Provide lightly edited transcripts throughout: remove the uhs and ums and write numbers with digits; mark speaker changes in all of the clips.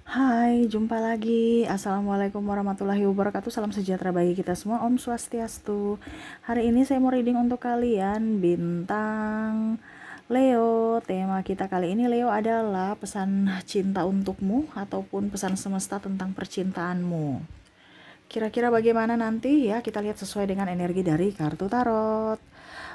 Speaker 1: Hai, jumpa lagi. Assalamualaikum warahmatullahi wabarakatuh. Salam sejahtera bagi kita semua. Om Swastiastu. Hari ini saya mau reading untuk kalian bintang Leo. Tema kita kali ini Leo adalah pesan cinta untukmu ataupun pesan semesta tentang percintaanmu. Kira-kira bagaimana nanti ya, kita lihat sesuai dengan energi dari kartu tarot.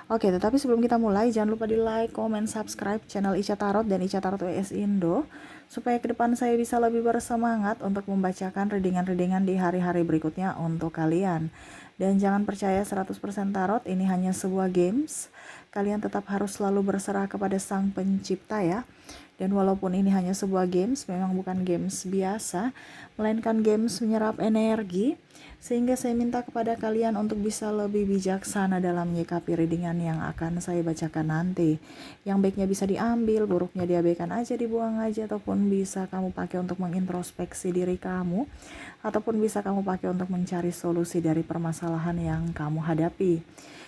Speaker 1: Oke, tetapi sebelum kita mulai, jangan lupa di like, comment, subscribe channel Ica Tarot dan Ica Tarot WS Indo, supaya ke depan saya bisa lebih bersemangat untuk membacakan readingan-readingan di hari-hari berikutnya untuk kalian. Dan jangan percaya 100% tarot, ini hanya sebuah games. Kalian tetap harus selalu berserah kepada Sang Pencipta ya. Dan walaupun ini hanya sebuah games, memang bukan games biasa, melainkan games menyerap energi, sehingga saya minta kepada kalian untuk bisa lebih bijaksana dalam menyikapi readingan yang akan saya bacakan nanti. Yang baiknya bisa diambil, buruknya diabaikan aja, dibuang aja, ataupun bisa kamu pakai untuk mengintrospeksi diri kamu, ataupun bisa kamu pakai untuk mencari solusi dari permasalahan yang kamu hadapi.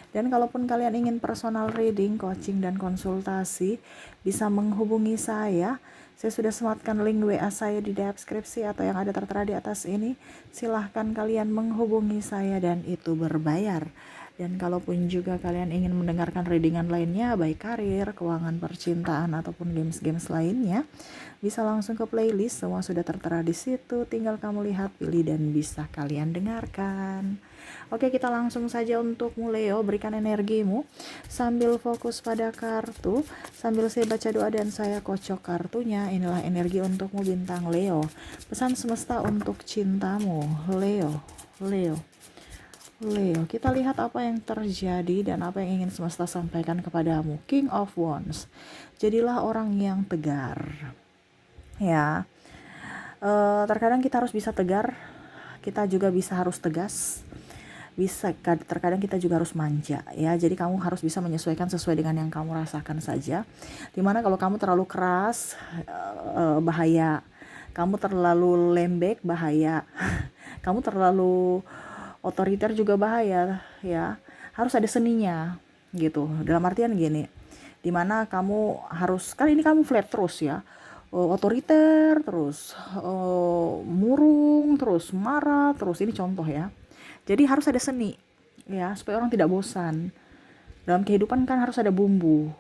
Speaker 1: Dan kalaupun kalian ingin personal reading, coaching, dan konsultasi, bisa menghubungi saya. Saya sudah sematkan link WA saya di deskripsi atau yang ada tertera di atas ini. Silahkan kalian menghubungi saya dan itu berbayar. Dan kalaupun juga kalian ingin mendengarkan readingan lainnya, baik karir, keuangan, percintaan, ataupun games-games lainnya, bisa langsung ke playlist, semua sudah tertera di situ. Tinggal kamu lihat, pilih, dan bisa kalian dengarkan. Oke, kita langsung saja untuk Leo, berikan energimu sambil fokus pada kartu, sambil saya baca doa dan saya kocok kartunya. Inilah energi untukmu bintang Leo. Pesan semesta untuk cintamu, Leo. Leo, kita lihat apa yang terjadi dan apa yang ingin semesta sampaikan kepadamu. King of Wands. Jadilah orang yang tegar. Ya. Terkadang kita harus bisa tegar, kita juga bisa harus tegas. Terkadang kita juga harus manja ya, jadi kamu harus bisa menyesuaikan sesuai dengan yang kamu rasakan saja. Dimana kalau kamu terlalu keras, bahaya. Kamu terlalu lembek, bahaya. Kamu terlalu otoriter juga bahaya ya. Harus ada seninya gitu, dalam artian gini, dimana kamu harus, kan ini kamu flat terus ya, otoriter terus, murung terus, marah terus, ini contoh ya. Jadi harus ada seni ya, supaya orang tidak bosan. Dalam kehidupan kan harus ada bumbu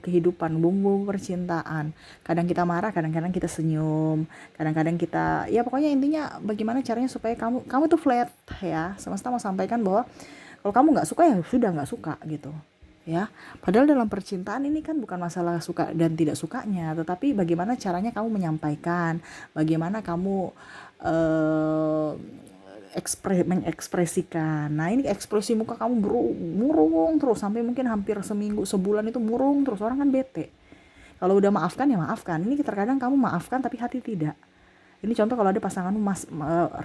Speaker 1: kehidupan, bumbu percintaan. Kadang kita marah, kadang-kadang kita senyum, kadang-kadang kita, ya pokoknya intinya bagaimana caranya supaya kamu tuh flat ya. Semesta mau sampaikan bahwa kalau kamu nggak suka ya sudah nggak suka gitu ya. Padahal dalam percintaan ini kan bukan masalah suka dan tidak sukanya, tetapi bagaimana caranya kamu menyampaikan, bagaimana kamu eh, mengekspresikan. Nah, ini ekspresi muka kamu murung terus sampai mungkin hampir seminggu, sebulan itu murung terus, orang kan bete. Kalau udah maafkan ya maafkan. Ini terkadang kamu maafkan tapi hati tidak. Ini contoh kalau ada pasanganmu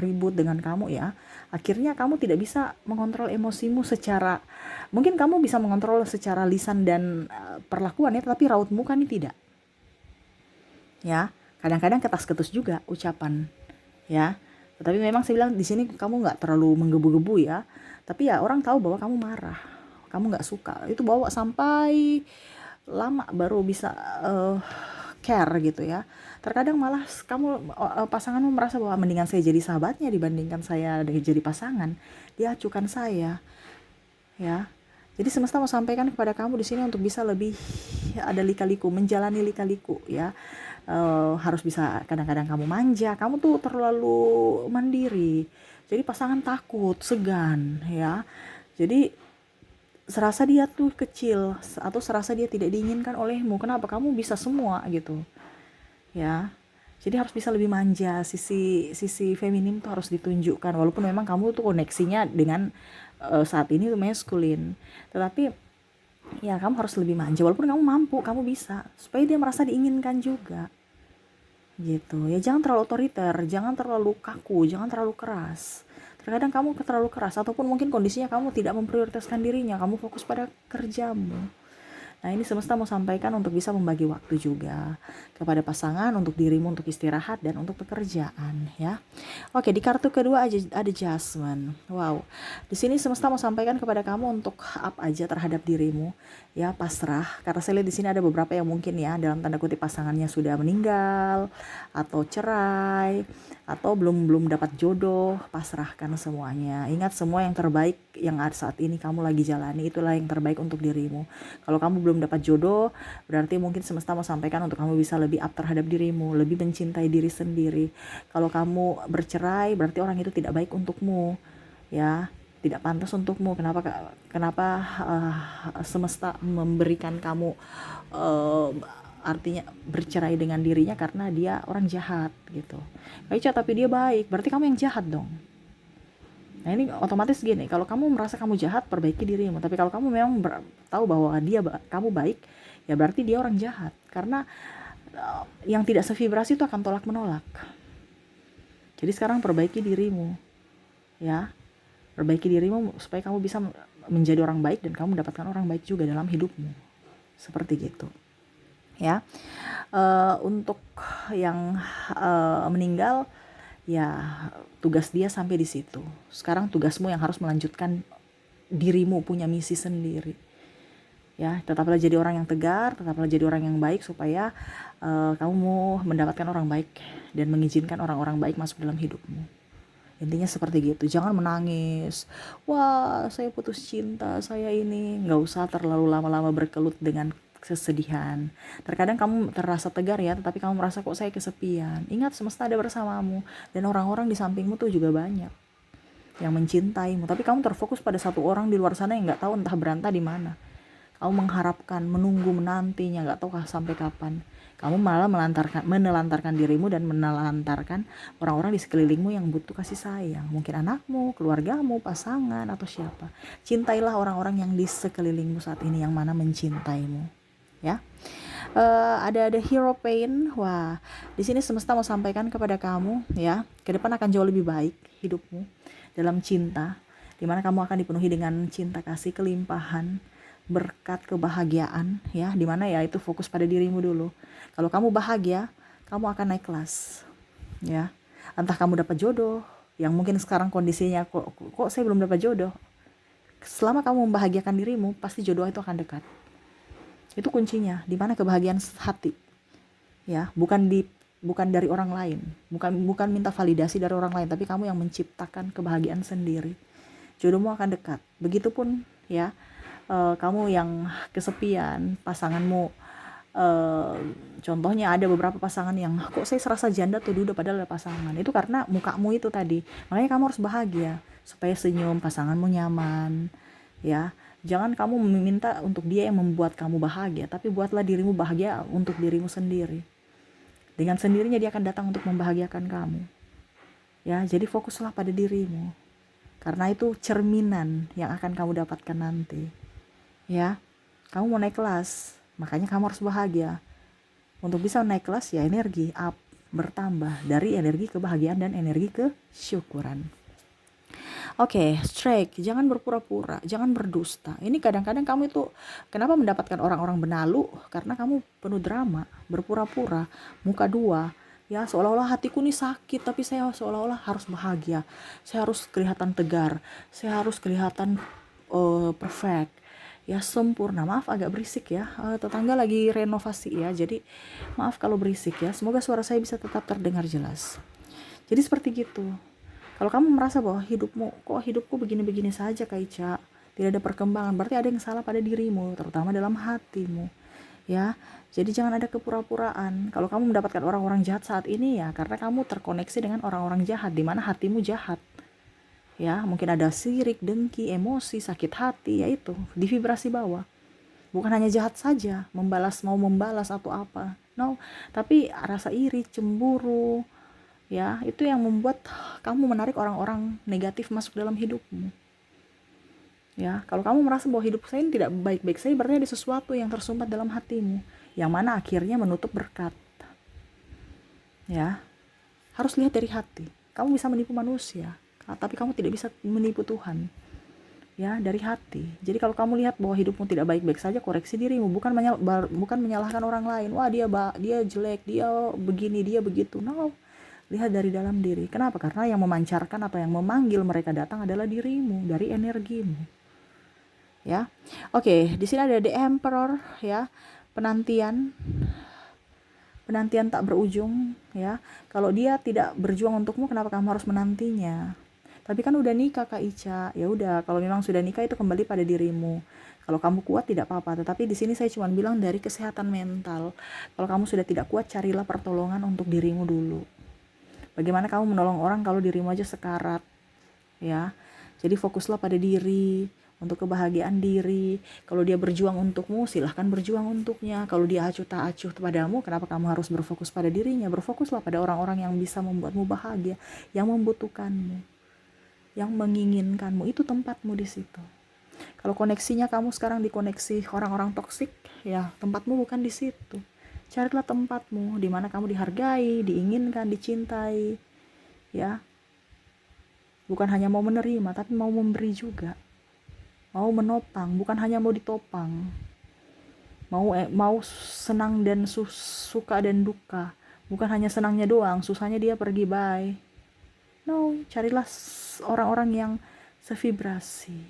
Speaker 1: ribut dengan kamu ya, akhirnya kamu tidak bisa mengontrol emosimu secara, mungkin kamu bisa mengontrol secara lisan dan perlakuan ya, tapi raut muka ini tidak. Ya, kadang-kadang ketas-ketus juga ucapan ya. Tetapi memang saya bilang di sini kamu nggak terlalu menggebu-gebu ya. Tapi ya orang tahu bahwa kamu marah, kamu nggak suka. Itu bawa sampai lama baru bisa care gitu ya. Terkadang malah kamu, pasanganmu merasa bahwa mendingan saya jadi sahabatnya dibandingkan saya jadi pasangan. Dia acukan saya ya. Jadi semesta mau sampaikan kepada kamu di sini untuk bisa lebih ada lika-liku, menjalani lika-liku ya. Harus bisa, kadang-kadang kamu manja, kamu tuh terlalu mandiri. Jadi pasangan takut, segan ya. Jadi serasa dia tuh kecil atau serasa dia tidak diinginkan olehmu. Kenapa? Kamu bisa semua gitu. Ya. Jadi harus bisa lebih manja, sisi sisi feminim tuh harus ditunjukkan, walaupun memang kamu tuh koneksinya dengan saat ini tuh maskulin. Tetapi ya kamu harus lebih manja, walaupun kamu mampu, kamu bisa, supaya dia merasa diinginkan juga. Gitu. Ya jangan terlalu otoriter, jangan terlalu kaku, jangan terlalu keras. Terkadang kamu terlalu keras ataupun mungkin kondisinya kamu tidak memprioritaskan dirinya, kamu fokus pada kerjamu. Nah, ini semesta mau sampaikan untuk bisa membagi waktu juga kepada pasangan, untuk dirimu, untuk istirahat, dan untuk pekerjaan, ya. Oke, di kartu kedua ada Adjustment. Wow, di sini semesta mau sampaikan kepada kamu untuk up aja terhadap dirimu, ya, pasrah. Karena saya lihat di sini ada beberapa yang mungkin ya dalam tanda kutip pasangannya sudah meninggal, atau cerai, atau belum dapat jodoh. Pasrahkan semuanya. Ingat, semua yang terbaik yang ada saat ini kamu lagi jalani itulah yang terbaik untuk dirimu. Kalau kamu belum dapat jodoh, berarti mungkin semesta mau sampaikan untuk kamu bisa lebih up terhadap dirimu, lebih mencintai diri sendiri. Kalau kamu bercerai, berarti orang itu tidak baik untukmu, ya, tidak pantas untukmu. Kenapa semesta memberikan kamu artinya bercerai dengan dirinya karena dia orang jahat gitu. Kaica, tapi dia baik, berarti kamu yang jahat dong. Nah, ini otomatis gini, kalau kamu merasa kamu jahat, perbaiki dirimu. Tapi kalau kamu memang tahu bahwa kamu baik, ya berarti dia orang jahat. Karena yang tidak sevibrasi itu akan tolak menolak. Jadi sekarang perbaiki dirimu, ya. Perbaiki dirimu supaya kamu bisa menjadi orang baik dan kamu mendapatkan orang baik juga dalam hidupmu. Seperti gitu, ya. Untuk yang meninggal, ya tugas dia sampai di situ. Sekarang tugasmu yang harus melanjutkan dirimu, punya misi sendiri, ya. Tetaplah jadi orang yang tegar, tetaplah jadi orang yang baik supaya kamu mendapatkan orang baik dan mengizinkan orang-orang baik masuk dalam hidupmu. Intinya seperti gitu. Jangan menangis, wah saya putus cinta, saya ini. Nggak usah terlalu lama-lama berkelut dengan kesedihan. Terkadang kamu terasa tegar ya, tetapi kamu merasa kok saya kesepian. Ingat, semesta ada bersamamu, dan orang-orang di sampingmu tuh juga banyak yang mencintaimu. Tapi kamu terfokus pada satu orang di luar sana yang nggak tahu entah berantah di mana. Kamu mengharapkan, menunggu, menantinya, nggak tahu sampai kapan. Kamu malah menelantarkan dirimu dan menelantarkan orang-orang di sekelilingmu yang butuh kasih sayang. Mungkin anakmu, keluargamu, pasangan, atau siapa. Cintailah orang-orang yang di sekelilingmu saat ini yang mana mencintaimu, ya. Ada hero pain. Wah, di sini semesta mau sampaikan kepada kamu, ya, ke depan akan jauh lebih baik hidupmu dalam cinta, dimana kamu akan dipenuhi dengan cinta kasih, kelimpahan, berkat, kebahagiaan, ya, dimana ya itu fokus pada dirimu dulu. Kalau kamu bahagia, kamu akan naik kelas, ya. Entah kamu dapat jodoh yang mungkin sekarang kondisinya kok saya belum dapat jodoh. Selama kamu membahagiakan dirimu, pasti jodoh itu akan dekat. Itu kuncinya, dimana kebahagiaan hati, ya, bukan dari orang lain, bukan minta validasi dari orang lain, tapi kamu yang menciptakan kebahagiaan sendiri. Jodohmu akan dekat. Begitupun, ya, kamu yang kesepian, pasanganmu, contohnya ada beberapa pasangan yang kok saya serasa janda tuh dulu padahal ada pasangan. Itu karena mukamu itu tadi. Makanya kamu harus bahagia supaya senyum, pasanganmu nyaman, ya. Jangan kamu meminta untuk dia yang membuat kamu bahagia, tapi buatlah dirimu bahagia untuk dirimu sendiri. Dengan sendirinya dia akan datang untuk membahagiakan kamu, ya. Jadi fokuslah pada dirimu, karena itu cerminan yang akan kamu dapatkan nanti, ya. Kamu mau naik kelas, makanya kamu harus bahagia. Untuk bisa naik kelas, ya energi up, bertambah dari energi kebahagiaan dan energi kesyukuran. Oke, strike, jangan berpura-pura, jangan berdusta. Ini kadang-kadang kamu itu kenapa mendapatkan orang-orang benalu? Karena kamu penuh drama, berpura-pura, muka dua. Ya, seolah-olah hatiku nih sakit, tapi saya seolah-olah harus bahagia. Saya harus kelihatan tegar, saya harus kelihatan perfect, ya, sempurna. Maaf agak berisik ya, tetangga lagi renovasi ya, jadi maaf kalau berisik ya. Semoga suara saya bisa tetap terdengar jelas. Jadi seperti gitu. Kalau kamu merasa bahwa hidupku begini-begini saja Kaica, tidak ada perkembangan, berarti ada yang salah pada dirimu, terutama dalam hatimu, ya. Jadi jangan ada kepura-puraan. Kalau kamu mendapatkan orang-orang jahat saat ini, ya karena kamu terkoneksi dengan orang-orang jahat, di mana hatimu jahat, ya. Mungkin ada sirik, dengki, emosi, sakit hati, yaitu di vibrasi bawah. Bukan hanya jahat saja, mau membalas atau apa, no, tapi rasa iri, cemburu, ya, itu yang membuat kamu menarik orang-orang negatif masuk dalam hidupmu, ya. Kalau kamu merasa bahwa hidup saya ini tidak baik-baik saja, berarti ada sesuatu yang tersumbat dalam hatimu, yang mana akhirnya menutup berkat, ya. Harus lihat dari hati. Kamu bisa menipu manusia, tapi kamu tidak bisa menipu Tuhan. ya, dari hati. Jadi kalau kamu lihat bahwa hidupmu tidak baik-baik saja, koreksi dirimu, bukan menyalahkan orang lain. Wah, dia jelek, dia begini, dia begitu. No, lihat dari dalam diri. Kenapa? Karena yang memancarkan atau yang memanggil mereka datang adalah dirimu, dari energimu. Ya. Oke, di sini ada The Emperor, ya. Penantian tak berujung, ya. Kalau dia tidak berjuang untukmu, kenapa kamu harus menantinya? Tapi kan udah nikah Kak Ica. Ya udah, kalau memang sudah nikah itu kembali pada dirimu. Kalau kamu kuat tidak apa-apa, tetapi di sini saya cuma bilang dari kesehatan mental. Kalau kamu sudah tidak kuat, carilah pertolongan untuk dirimu dulu. Bagaimana kamu menolong orang kalau dirimu aja sekarat, ya. Jadi fokuslah pada diri, untuk kebahagiaan diri. Kalau dia berjuang untukmu, silahkan berjuang untuknya. Kalau dia acuh tak acuh padamu, kenapa kamu harus berfokus pada dirinya? Berfokuslah pada orang-orang yang bisa membuatmu bahagia, yang membutuhkanmu, yang menginginkanmu. Itu tempatmu di situ. Kalau koneksinya kamu sekarang dikoneksi orang-orang toksik, ya tempatmu bukan di situ. Carilah tempatmu di mana kamu dihargai, diinginkan, dicintai, ya. Bukan hanya mau menerima, tapi mau memberi juga. Mau menopang, bukan hanya mau ditopang. Mau senang dan suka dan duka. Bukan hanya senangnya doang, susahnya dia pergi, bye. No, carilah orang-orang yang sevibrasi.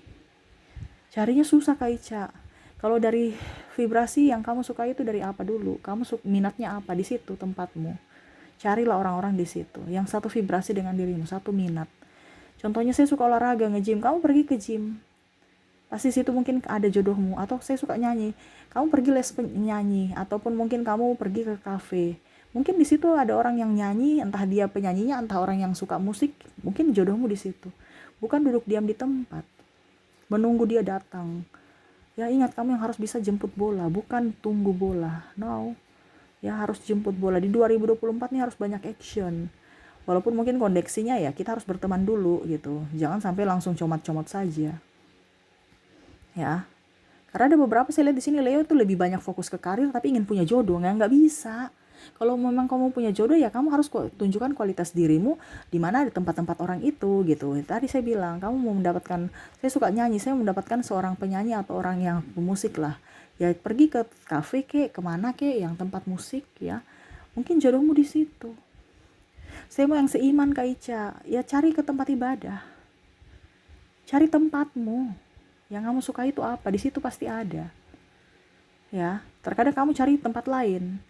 Speaker 1: Carinya susah Kak Ica. Kalau dari vibrasi yang kamu suka itu dari apa dulu? Kamu minatnya apa? Di situ tempatmu. Carilah orang-orang di situ yang satu vibrasi dengan dirimu, satu minat. Contohnya saya suka olahraga, nge-gym, kamu pergi ke gym. Pasti situ mungkin ada jodohmu. Atau saya suka nyanyi, kamu pergi les penyanyi. Ataupun mungkin kamu pergi ke kafe. Mungkin di situ ada orang yang nyanyi, entah dia penyanyinya, entah orang yang suka musik. Mungkin jodohmu di situ. Bukan duduk diam di tempat, menunggu dia datang. Ya ingat, kamu yang harus bisa jemput bola, bukan tunggu bola. No, ya harus jemput bola. Di 2024 nih harus banyak action. Walaupun mungkin koneksinya ya kita harus berteman dulu gitu. Jangan sampai langsung comot-comot saja. Ya. Karena ada beberapa saya lihat di sini Leo itu lebih banyak fokus ke karir tapi ingin punya jodoh, nggak bisa. Kalau memang kamu punya jodoh ya kamu harus tunjukkan kualitas dirimu di mana ada tempat-tempat orang itu gitu. Tadi saya bilang kamu mau mendapatkan, saya suka nyanyi, saya mendapatkan seorang penyanyi atau orang yang pemusik lah. Ya pergi ke kafe kemana yang tempat musik ya. Mungkin jodohmu di situ. Saya mau yang seiman Kak Ica, ya cari ke tempat ibadah. Cari tempatmu. Yang kamu suka itu apa? Di situ pasti ada. Ya, terkadang kamu cari tempat lain.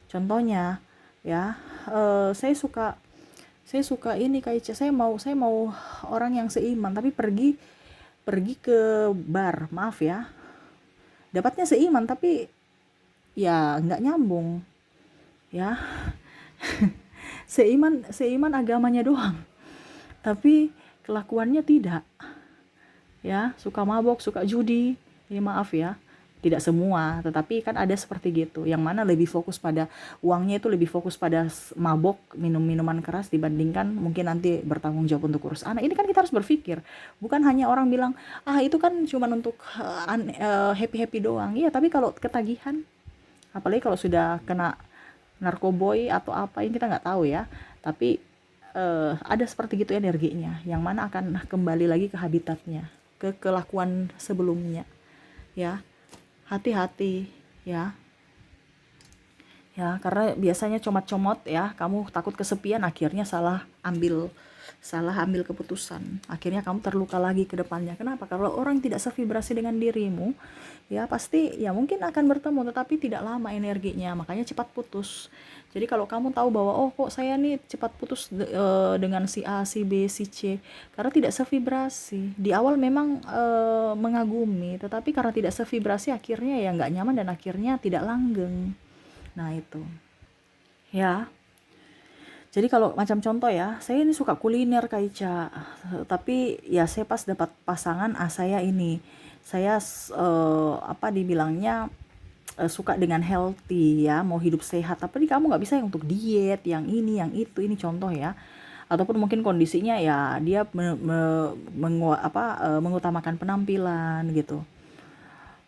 Speaker 1: Contohnya, ya, saya suka ini Kak Ica. Saya mau orang yang seiman, tapi pergi ke bar, maaf ya. Dapatnya seiman, tapi ya nggak nyambung. Ya, seiman agamanya doang, tapi kelakuannya tidak. Ya, suka mabok, suka judi. Ini maaf ya, tidak semua, tetapi kan ada seperti gitu. Yang mana lebih fokus pada uangnya, itu lebih fokus pada mabok, minum minuman keras dibandingkan mungkin nanti bertanggung jawab untuk urus anak. Ini kan kita harus berpikir, bukan hanya orang bilang, itu kan cuma untuk happy-happy doang. Iya, tapi kalau ketagihan, apalagi kalau sudah kena narkoboy atau apa, ini kita nggak tahu ya. Tapi ada seperti gitu energinya, yang mana akan kembali lagi ke habitatnya, ke kelakuan sebelumnya. Ya, hati-hati ya. Ya, karena biasanya comot-comot ya, kamu takut kesepian, akhirnya salah ambil keputusan. Akhirnya kamu terluka lagi ke depannya. Kenapa? Kalau orang tidak sevibrasi dengan dirimu, ya pasti ya mungkin akan bertemu tetapi tidak lama energinya, makanya cepat putus. Jadi kalau kamu tahu bahwa kok saya nih cepat putus dengan si A, si B, si C, karena tidak sevibrasi. Di awal memang mengagumi, tetapi karena tidak sevibrasi akhirnya ya nggak nyaman dan akhirnya tidak langgeng. Nah itu ya. Jadi kalau macam contoh ya, saya ini suka kuliner Kak Ica, tapi ya saya pas dapat pasangan, saya dibilangnya suka dengan healthy ya, mau hidup sehat, tapi kamu nggak bisa yang untuk diet, yang ini, yang itu, ini contoh ya. Ataupun mungkin kondisinya ya dia mengutamakan penampilan gitu.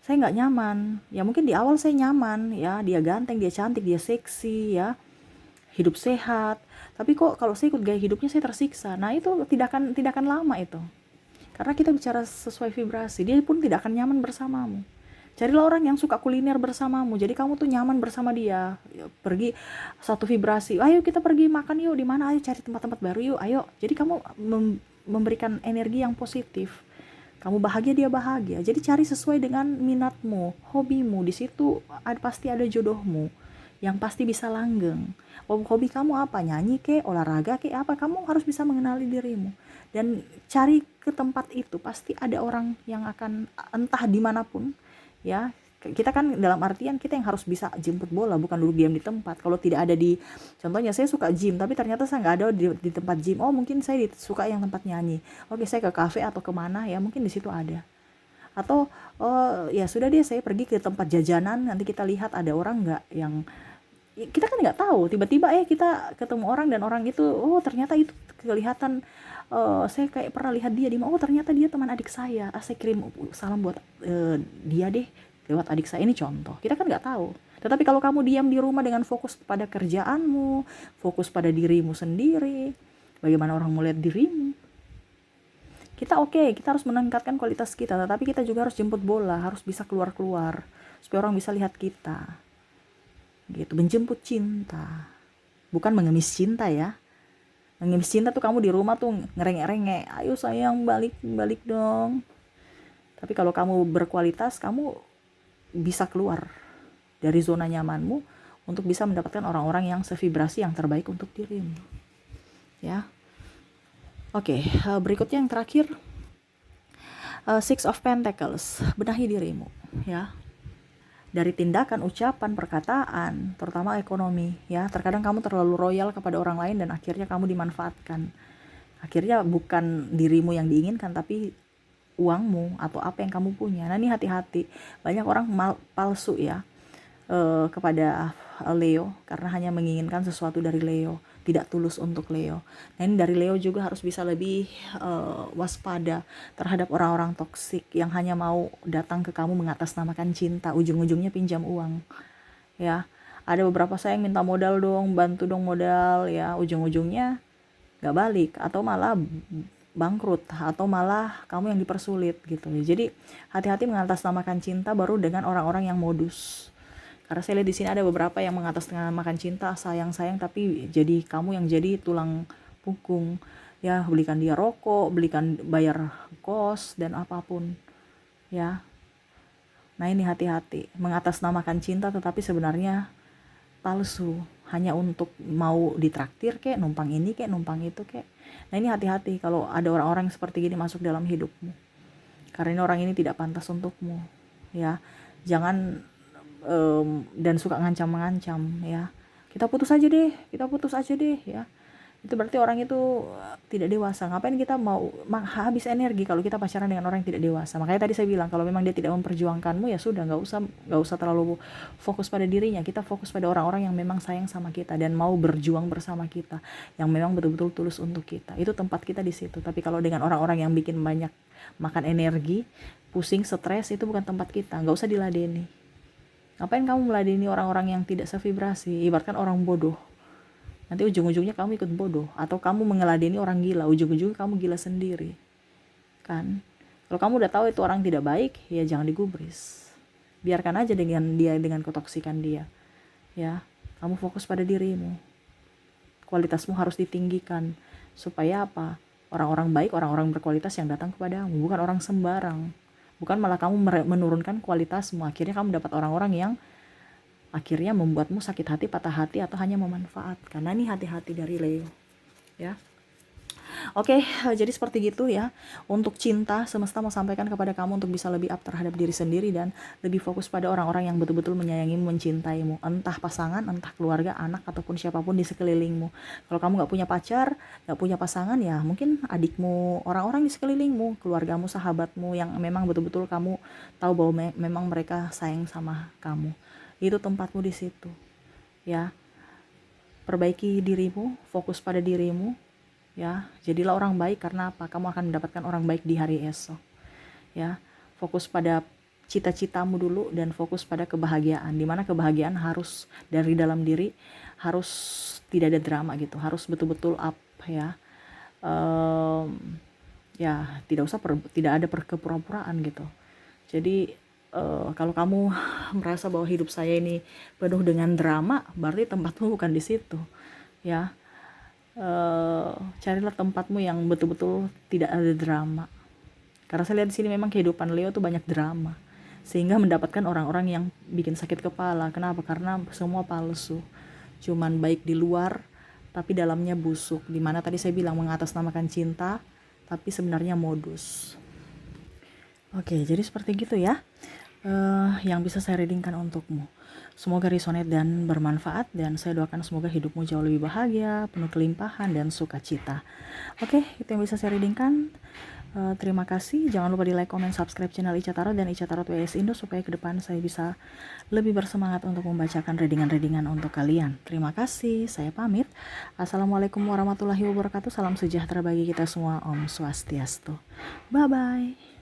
Speaker 1: Saya nggak nyaman. Ya mungkin di awal saya nyaman ya, dia ganteng, dia cantik, dia seksi ya, hidup sehat. Tapi kok kalau saya ikut gaya hidupnya saya tersiksa. Nah itu tidak akan lama itu. Karena kita bicara sesuai vibrasi, dia pun tidak akan nyaman bersamamu. Carilah orang yang suka kuliner bersamamu, jadi kamu tuh nyaman bersama dia. Pergi satu vibrasi, ayo kita pergi makan yuk, di mana, ayo cari tempat-tempat baru yuk, ayo. Jadi kamu memberikan energi yang positif. Kamu bahagia, dia bahagia. Jadi cari sesuai dengan minatmu, hobimu. Di situ pasti ada jodohmu yang pasti bisa langgeng. Hobi kamu apa? Nyanyi ke, olahraga ke, apa? Kamu harus bisa mengenali dirimu. Dan cari ke tempat itu, pasti ada orang yang akan, entah dimanapun, ya. Kita kan dalam artian kita yang harus bisa jemput bola, bukan duduk diam di tempat. Kalau tidak ada di, contohnya saya suka gym tapi ternyata saya nggak ada di tempat gym, oh mungkin saya suka yang tempat nyanyi, oke saya ke kafe atau kemana ya, mungkin di situ ada. Atau oh ya sudah deh, saya pergi ke tempat jajanan, nanti kita lihat ada orang nggak yang kita kan nggak tahu, tiba-tiba kita ketemu orang dan orang itu, oh ternyata itu kelihatan, saya kayak pernah lihat dia di, oh ternyata dia teman adik saya, saya kirim salam buat dia deh lewat adik saya. Ini contoh, kita kan nggak tahu. Tetapi kalau kamu diam di rumah dengan fokus pada kerjaanmu, fokus pada dirimu sendiri, bagaimana orang melihat dirimu, kita kita harus meningkatkan kualitas kita, tetapi kita juga harus jemput bola, harus bisa keluar-keluar supaya orang bisa lihat kita. Gitu, menjemput cinta. Bukan mengemis cinta ya. Mengemis cinta tuh kamu di rumah tuh ngerengek-rengek, ayo sayang balik dong. Tapi kalau kamu berkualitas, kamu bisa keluar dari zona nyamanmu untuk bisa mendapatkan orang-orang yang sevibrasi yang terbaik untuk dirimu. Ya. Oke, berikutnya yang terakhir, Six of Pentacles, benahi dirimu, ya. Dari tindakan, ucapan, perkataan, terutama ekonomi, ya. Terkadang kamu terlalu royal kepada orang lain dan akhirnya kamu dimanfaatkan. Akhirnya bukan dirimu yang diinginkan, tapi uangmu atau apa yang kamu punya. Nah ini hati-hati, banyak orang palsu ya kepada Leo karena hanya menginginkan sesuatu dari Leo, tidak tulus untuk Leo. Nah ini dari Leo juga harus bisa lebih waspada terhadap orang-orang toksik yang hanya mau datang ke kamu mengatasnamakan cinta, ujung-ujungnya pinjam uang, ya. Ada beberapa saya yang minta modal dong, bantu dong modal, ya, ujung-ujungnya nggak balik atau malah bangkrut atau malah kamu yang dipersulit gitu. Jadi hati-hati mengatasnamakan cinta baru dengan orang-orang yang modus. Karena saya lihat di sini ada beberapa yang mengatasnamakan cinta, sayang-sayang, tapi jadi kamu yang jadi tulang punggung. Ya, belikan dia rokok, belikan, bayar kos dan apapun. Ya. Nah, ini hati-hati, mengatasnamakan cinta tetapi sebenarnya palsu, hanya untuk mau ditraktir kek, numpang ini kek, numpang itu kek. Nah ini hati-hati kalau ada orang-orang seperti gini masuk dalam hidupmu, karena orang ini tidak pantas untukmu, ya. Jangan dan suka ngancam-ngancam, ya. Kita putus aja deh, ya. Itu berarti orang itu tidak dewasa. Ngapain kita mau habis energi kalau kita pacaran dengan orang yang tidak dewasa. Makanya tadi saya bilang kalau memang dia tidak memperjuangkanmu, ya sudah, nggak usah terlalu fokus pada dirinya. Kita fokus pada orang-orang yang memang sayang sama kita dan mau berjuang bersama kita, yang memang betul-betul tulus untuk kita. Itu tempat kita di situ. Tapi kalau dengan orang-orang yang bikin banyak makan energi, pusing, stres, itu bukan tempat kita. Nggak usah diladeni. Ngapain kamu meladeni orang-orang yang tidak sevibrasi? Ibaratkan orang bodoh, nanti ujung-ujungnya kamu ikut bodoh, atau kamu mengeladeni orang gila, ujung-ujungnya kamu gila sendiri, kan? Kalau kamu udah tahu itu orang tidak baik, ya jangan digubris, biarkan aja dengan ketoksikan dia, ya. Kamu fokus pada dirimu, kualitasmu harus ditinggikan, supaya apa? Orang-orang baik, orang-orang berkualitas yang datang kepadamu, bukan orang sembarang, bukan malah kamu menurunkan kualitasmu, akhirnya kamu dapat orang-orang yang akhirnya membuatmu sakit hati, patah hati, atau hanya memanfaatkan. Nah ini hati-hati dari Leo, ya. Oke, jadi seperti gitu ya. Untuk cinta, semesta mau sampaikan kepada kamu untuk bisa lebih up terhadap diri sendiri dan lebih fokus pada orang-orang yang betul-betul menyayangimu, mencintaimu, entah pasangan, entah keluarga, anak, ataupun siapapun di sekelilingmu. Kalau kamu gak punya pacar, gak punya pasangan, ya mungkin adikmu, orang-orang di sekelilingmu, keluargamu, sahabatmu yang memang betul-betul kamu tahu bahwa memang mereka sayang sama kamu. Itu tempatmu di situ, ya. Perbaiki dirimu, fokus pada dirimu, ya. Jadilah orang baik, karena apa? Kamu akan mendapatkan orang baik di hari esok, ya. Fokus pada cita-citamu dulu dan fokus pada kebahagiaan, dimana kebahagiaan harus dari dalam diri, harus tidak ada drama gitu, harus betul-betul up, ya. ya tidak ada perkepura-puraan gitu. Jadi kalau kamu merasa bahwa hidup saya ini penuh dengan drama, berarti tempatmu bukan di situ ya. Carilah tempatmu yang betul-betul tidak ada drama, karena saya lihat di sini memang kehidupan Leo tuh banyak drama, sehingga mendapatkan orang-orang yang bikin sakit kepala. Kenapa? Karena semua palsu, cuman baik di luar tapi dalamnya busuk. Dimana tadi saya bilang mengatasnamakan cinta tapi sebenarnya modus. Oke, jadi seperti gitu ya yang bisa saya readingkan untukmu. Semoga resonate dan bermanfaat, dan saya doakan semoga hidupmu jauh lebih bahagia, penuh kelimpahan dan sukacita. Oke, itu yang bisa saya readingkan. Terima kasih. Jangan lupa di like, comment, subscribe channel Ica Tarot dan Ica Tarot WS Indo supaya ke depan saya bisa lebih bersemangat untuk membacakan readingan-readingan untuk kalian. Terima kasih. Saya pamit. Assalamualaikum warahmatullahi wabarakatuh. Salam sejahtera bagi kita semua. Om Swastiastu. Bye bye.